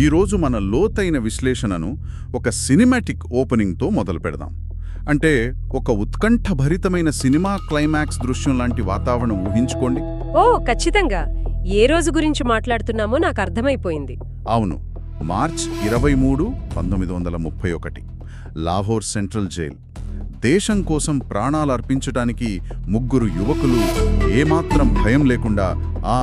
ఈరోజు మన లోతైన విశ్లేషణను ఒక సినిమాటిక్ ఓపెనింగ్తో మొదలు పెడదాం. అంటే ఒక ఉత్కంఠభరితమైన సినిమా క్లైమాక్స్ దృశ్యం లాంటి వాతావరణం ఊహించుకోండి. ఓ ఖచ్చితంగా. ఏ రోజు గురించి మాట్లాడుతున్నామో నాకు అర్థమైపోయింది. అవును, మార్చ్ 23, 1931, లాహోర్ సెంట్రల్ జైల్. దేశం కోసం ప్రాణాలర్పించటానికి ముగ్గురు యువకులు ఏమాత్రం భయం లేకుండా ఆ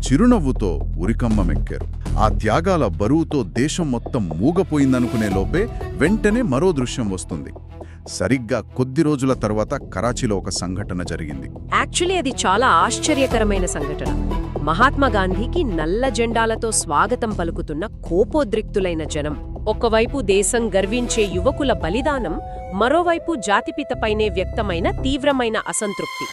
చిరునవ్వుతో ఉరికమ్మమెక్కారు. ఆ త్యాగాల బరువుతో దేశం మొత్తం మూగపోయిందనుకునే లోపే వెంటనే మరో దృశ్యం వస్తుంది. సరిగ్గా కొద్ది రోజుల తర్వాత కరాచీలో ఒక సంఘటన జరిగింది. యాక్చువల్లీ అది చాలా ఆశ్చర్యకరమైన సంఘటన. మహాత్మా గాంధీకి నల్ల జెండాలతో స్వాగతం పలుకుతున్న కోపోద్రిక్తులైన జనం. ఒకవైపు దేశం గర్వించే యువకుల బలిదానం, మరోవైపు జాతిపితపైనే వ్యక్తమైన తీవ్రమైన అసంతృప్తి.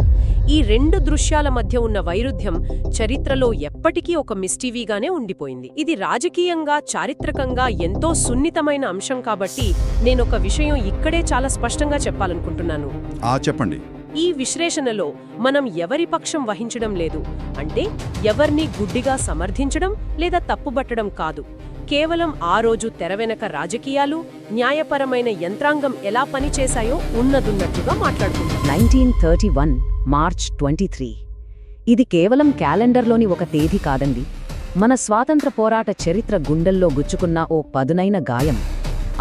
ఈ రెండు దృశ్యాల మధ్య ఉన్న వైరుధ్యం చరిత్రలో ఎప్పటికీ ఒక మిస్టీవీగానే ఉండిపోయింది. ఇది రాజకీయంగా, చారిత్రకంగా ఎంతో సున్నితమైన అంశం కాబట్టి నేనొక విషయం ఇక్కడే చాలా స్పష్టంగా చెప్పాలనుకుంటున్నాను. చెప్పండి. ఈ విశ్లేషణలో మనం ఎవరి పక్షం వహించడం లేదు. అంటే ఎవర్నీ గుడ్డిగా సమర్థించడం లేదా తప్పుబట్టడం కాదు. కేవలం ఆ రోజు తెరవెనక రాజకీయాలు, న్యాయపరమైన యంత్రాంగం ఎలా పనిచేశాయో ఉన్నదున్నట్టుగా మాట్లాడుకుంటాం. 1931 మార్చ్ 23. ఇది కేవలం క్యాలెండర్లోని ఒక తేదీ కాదండి. మన స్వాతంత్ర పోరాట చరిత్ర గుండెల్లో గుచ్చుకున్న ఓ పదునైన గాయం.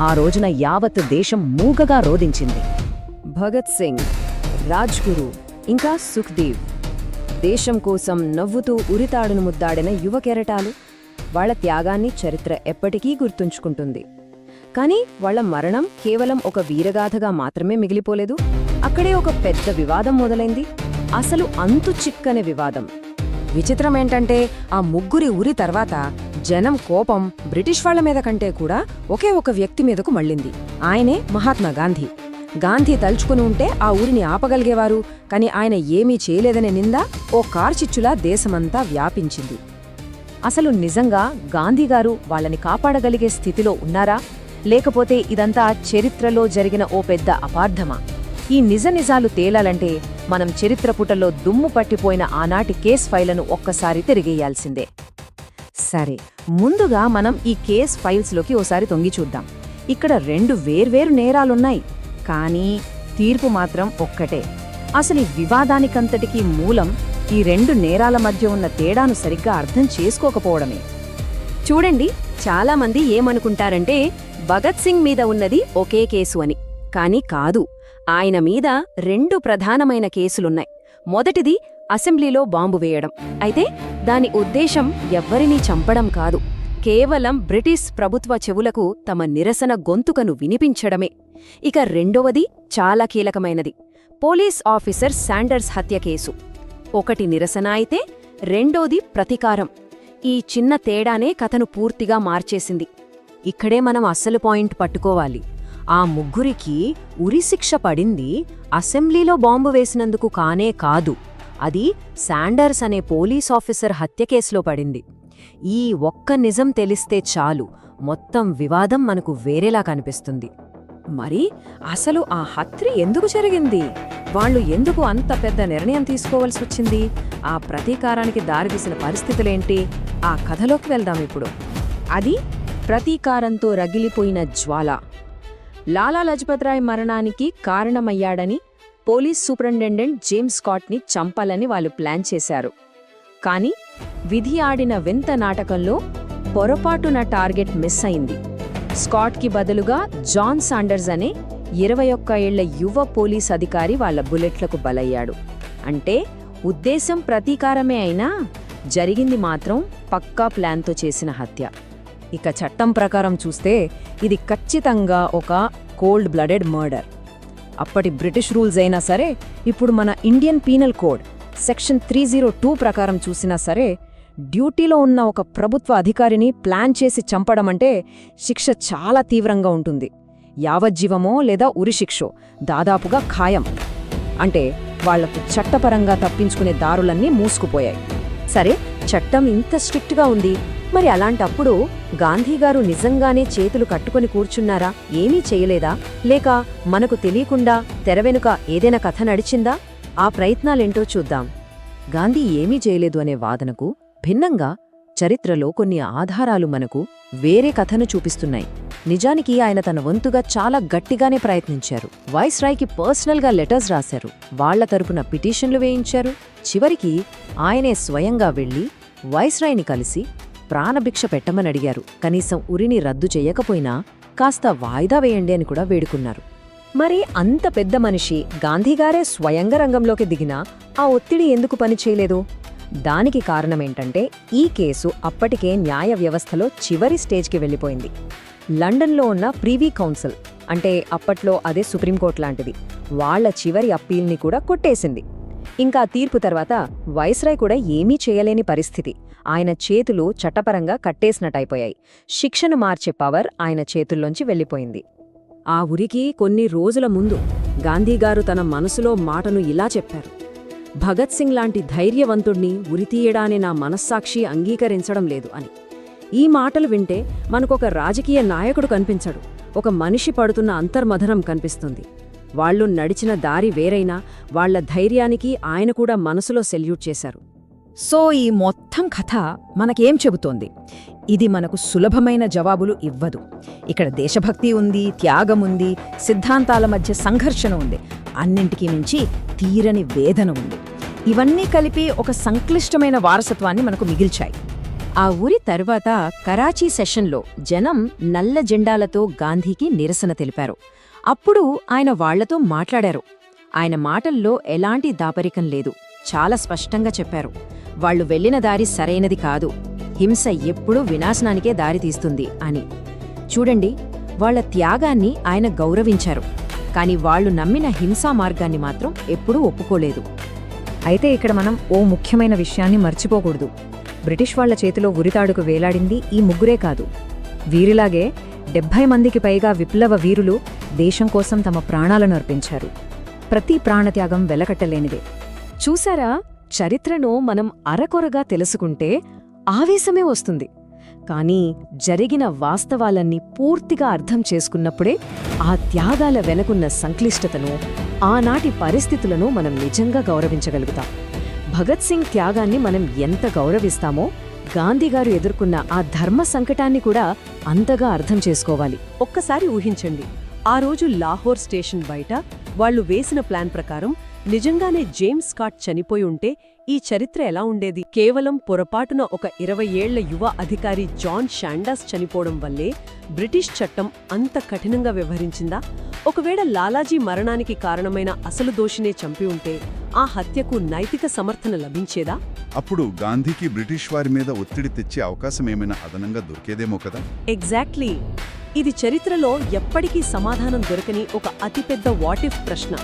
ఆ రోజున యావత్ దేశం మూగగా రోదించింది. భగత్ సింగ్, రాజ్గురు, ఇంకా సుఖ్దేవ్ దేశం కోసం నవ్వుతూ ఉరితాడును ముద్దాడిన యువ కెరటాలు. వాళ్ల త్యాగాన్ని చరిత్ర ఎప్పటికీ గుర్తుంచుకుంటుంది. కానీ వాళ్ల మరణం కేవలం ఒక వీరగాథగా మాత్రమే మిగిలిపోలేదు. అక్కడే ఒక పెద్ద వివాదం మొదలైంది. అసలు అంతు చిక్కని వివాదం. విచిత్రమేంటంటే ఆ ముగ్గురి ఉరి తర్వాత జనం కోపం బ్రిటిష్ వాళ్ల మీద కంటే కూడా ఒకే ఒక వ్యక్తి మీదకు మళ్ళింది. ఆయనే మహాత్మా గాంధీ. గాంధీ తలుచుకుని ఉంటే ఆ ఊరిని ఆపగలిగేవారు. కాని ఆయన ఏమీ చేయలేదనే నింద ఓ కార్చిచ్చులా దేశమంతా వ్యాపించింది. అసలు నిజంగా గాంధీగారు వాళ్ళని కాపాడగలిగే స్థితిలో ఉన్నారా, లేకపోతే ఇదంతా చరిత్రలో జరిగిన ఓ పెద్ద అపార్థమా? ఈ నిజాలు తేలాలంటే మనం చరిత్ర పుటల్లో దుమ్ము పట్టిపోయిన ఆనాటి కేస్ ఫైళ్లను ఒక్కసారి తిరిగేయాల్సిందే. సరే, ముందుగా మనం ఈ కేస్ ఫైల్స్లోకి ఓసారి తొంగి చూద్దాం. ఇక్కడ రెండు వేర్వేరు నేరాలున్నాయి, కానీ తీర్పు మాత్రం ఒక్కటే. అసలు ఈ వివాదానికంతటికీ మూలం ఈ రెండు నేరాల మధ్య ఉన్న తేడాను సరిగ్గా అర్థం చేసుకోకపోవడమే. చూడండి, చాలామంది ఏమనుకుంటారంటే భగత్ సింగ్ మీద ఉన్నది ఒకే కేసు అని. కాని కాదు, ఆయన మీద రెండు ప్రధానమైన కేసులున్నాయి. మొదటిది అసెంబ్లీలో బాంబు వేయడం. అయితే దాని ఉద్దేశం ఎవ్వరినీ చంపడం కాదు, కేవలం బ్రిటిష్ ప్రభుత్వ చెవులకు తమ నిరసన గొంతుకను వినిపించడమే. ఇక రెండవది చాలా కీలకమైనది, పోలీస్ ఆఫీసర్ శాండర్స్ హత్య కేసు. ఒకటి నిరసన అయితే రెండోది ప్రతీకారం. ఈ చిన్న తేడానే కథను పూర్తిగా మార్చేసింది. ఇక్కడే మనం అస్సలు పాయింట్ పట్టుకోవాలి. ఆ ముగ్గురికి ఉరిశిక్ష పడింది అసెంబ్లీలో బాంబు వేసినందుకు కానే కాదు, అది శాండర్స్ అనే పోలీస్ ఆఫీసర్ హత్య కేసులో పడింది. ఈ ఒక్క నిజం తెలిస్తే చాలు, మొత్తం వివాదం మనకు వేరేలా కనిపిస్తుంది. మరి అసలు ఆ హత్య ఎందుకు జరిగింది? వాళ్ళు ఎందుకు అంత పెద్ద నిర్ణయం తీసుకోవాల్సి వచ్చింది? ఆ ప్రతీకారానికి దారితీసిన పరిస్థితులేంటి? ఆ కథలోకి వెళ్దాం ఇప్పుడు. అది ప్రతీకారంతో రగిలిపోయిన జ్వాల. లాలా లజపత్రాయ్ మరణానికి కారణమయ్యాడని పోలీస్ సూపరింటెండెంట్ జేమ్స్ స్కాట్ని చంపాలని వాళ్ళు ప్లాన్ చేశారు. కాని విధి ఆడిన వింత నాటకంలో పొరపాటున టార్గెట్ మిస్ అయింది. స్కాట్కి బదులుగా జాన్ సాండర్స్ అనే 21 ఏళ్ల యువ పోలీస్ అధికారి వాళ్ల బుల్లెట్లకు బలయ్యాడు. అంటే ఉద్దేశం ప్రతీకారమే అయినా జరిగింది మాత్రం పక్కా ప్లాన్తో చేసిన హత్య. ఇక చట్టం ప్రకారం చూస్తే ఇది ఖచ్చితంగా ఒక కోల్డ్ బ్లడెడ్ మర్డర్. అప్పటి బ్రిటిష్ రూల్స్ అయినా సరే, ఇప్పుడు మన ఇండియన్ పీనల్ కోడ్ సెక్షన్ 302 ప్రకారం చూసినా సరే, డ్యూటీలో ఉన్న ఒక ప్రభుత్వ అధికారిని ప్లాన్ చేసి చంపడమంటే శిక్ష చాలా తీవ్రంగా ఉంటుంది. యావజ్జీవమో లేదా ఉరిశిక్షో దాదాపుగా ఖాయం. అంటే వాళ్లకు చట్టపరంగా తప్పించుకునే దారులన్నీ మూసుకుపోయాయి. సరే, చట్టం ఇంత స్ట్రిక్ట్గా ఉంది, మరి అలాంటప్పుడు గాంధీగారు నిజంగానే చేతులు కట్టుకొని కూర్చున్నారా? ఏమీ చేయలేదా? లేక మనకు తెలియకుండా తెరవెనుక ఏదైనా కథ నడిచిందా? ఆ ప్రయత్నాలేంటో చూద్దాం. గాంధీ ఏమీ చేయలేదు అనే వాదనకు భిన్నంగా చరిత్రలో కొన్ని ఆధారాలు మనకు వేరే కథను చూపిస్తున్నాయి. నిజానికి ఆయన తన వంతుగా చాలా గట్టిగానే ప్రయత్నించారు. వైస్రాయ్కి పర్సనల్గా లెటర్స్ రాశారు, వాళ్ల తరపున పిటిషన్లు వేయించారు. చివరికి ఆయనే స్వయంగా వెళ్లి వైస్రాయ్ని కలిసి ప్రాణభిక్ష పెట్టమని అడిగారు. కనీసం ఉరిని రద్దు చెయ్యకపోయినా కాస్త వాయిదా వేయండి అని కూడా వేడుకున్నారు. మరి అంత పెద్ద మనిషి గాంధీగారే స్వయంగా రంగంలోకి దిగినా ఆ ఒత్తిడి ఎందుకు పనిచేయలేదు? దానికి కారణమేంటంటే ఈ కేసు అప్పటికే న్యాయ వ్యవస్థలో చివరి స్టేజ్కి వెళ్ళిపోయింది. లండన్లో ఉన్న ప్రివీ కౌన్సిల్, అంటే అప్పట్లో అదే సుప్రీంకోర్టు లాంటిది, వాళ్ల చివరి అప్పీల్ని కూడా కొట్టేసింది. ఇంకా తీర్పు తర్వాత వైస్రాయ్ కూడా ఏమీ చేయలేని పరిస్థితి. ఆయన చేతులు చట్టపరంగా కట్టేసినట్టయిపోయాయి. శిక్షను మార్చే పవర్ ఆయన చేతుల్లోంచి వెళ్ళిపోయింది. ఆ ఉరికి కొన్ని రోజుల ముందు గాంధీగారు తన మనసులో మాటను ఇలా చెప్పారు: భగత్ సింగ్ లాంటి ధైర్యవంతుణ్ణి ఉరితీయడాన్ని నా మనస్సాక్షి అంగీకరించడం లేదు అని. ఈ మాటలు వింటే మనకొక రాజకీయ నాయకుడు కనిపించడు, ఒక మనిషి పడుతున్న అంతర్మథనం కనిపిస్తుంది. వాళ్లు నడిచిన దారి వేరైనా వాళ్ల ధైర్యానికి ఆయన కూడా మనసులో సెల్యూట్ చేశారు. సో ఈ మొత్తం కథ మనకేం చెబుతోంది? ఇది మనకు సులభమైన జవాబులు ఇవ్వదు. ఇక్కడ దేశభక్తి ఉంది, త్యాగముంది, సిద్ధాంతాల మధ్య సంఘర్షణ ఉంది, అన్నింటికీ మించి తీరని వేదన ఉంది. ఇవన్నీ కలిపి ఒక సంక్లిష్టమైన వారసత్వాన్ని మనకు మిగిల్చాయి. ఆ ఉరి తర్వాత కరాచీ సెషన్లో జనం నల్ల జెండాలతో గాంధీకి నిరసన తెలిపారు. అప్పుడు ఆయన వాళ్లతో మాట్లాడారు. ఆయన మాటల్లో ఎలాంటి దాపరికం లేదు, చాలా స్పష్టంగా చెప్పారు. వాళ్లు వెళ్లిన దారి సరైనది కాదు, హింస ఎప్పుడూ వినాశనానికే దారితీస్తుంది అని. చూడండి, వాళ్ల త్యాగాన్ని ఆయన గౌరవించారు, కాని వాళ్లు నమ్మిన హింసా మార్గాన్ని మాత్రం ఎప్పుడూ ఒప్పుకోలేదు. అయితే ఇక్కడ మనం ఓ ముఖ్యమైన విషయాన్ని మర్చిపోకూడదు. బ్రిటిష్ వాళ్ల చేతిలో ఉరితాడుకు వేలాడింది ఈ ముగ్గురే కాదు. వీరిలాగే 70 మందికి పైగా విప్లవ వీరులు దేశం కోసం తమ ప్రాణాలను అర్పించారు. ప్రతి ప్రాణత్యాగం వెలకట్టలేనిదే. చూసారా, చరిత్రను మనం అరకొరగా తెలుసుకుంటే ఆవేశమే వస్తుంది. కానీ జరిగిన వాస్తవాలన్నీ పూర్తిగా అర్థం చేసుకున్నప్పుడే ఆ త్యాగాల వెనకున్న సంక్లిష్టతను, ఆనాటి పరిస్థితులను మనం నిజంగా గౌరవించగలుగుతాం. భగత్ సింగ్ త్యాగాన్ని మనం ఎంత గౌరవిస్తామో, గాంధీగారు ఎదుర్కొన్న ఆ ధర్మ సంకటాన్ని కూడా అంతగా అర్థం చేసుకోవాలి. ఒక్కసారి ఊహించండి, ఆ రోజు లాహోర్ స్టేషన్ బయట వాళ్లు వేసిన ప్లాన్ ప్రకారం నిజంగానే జేమ్స్ స్కాట్ చనిపోయి ఉంటే ఈ చరిత్ర ఎలా ఉండేది? కేవలం పొరపాటున ఒక 20 ఏళ్ల యువ అధికారి జాన్ షాండాస్ చనిపోవడం వల్లే బ్రిటిష్ చట్టం అంత కఠినంగా వ్యవహరించిందా? ఒకవేళ లాలాజీ మరణానికి కారణమైన అసలు దోషినే చంపి ఉంటే ఆ హత్యకు నైతిక సమర్థన లభించేదా? అప్పుడు గాంధీకి బ్రిటిష్ వారి మీద ఒత్తిడి తెచ్చే అవకాశమేమైనా అదనంగా దొరికేదేమో కదా? ఎగ్జాక్ట్లీ. ఇది చరిత్రలో ఎప్పటికీ సమాధానం దొరకని ఒక అతిపెద్ద వాట్ ఇఫ్ ప్రశ్న.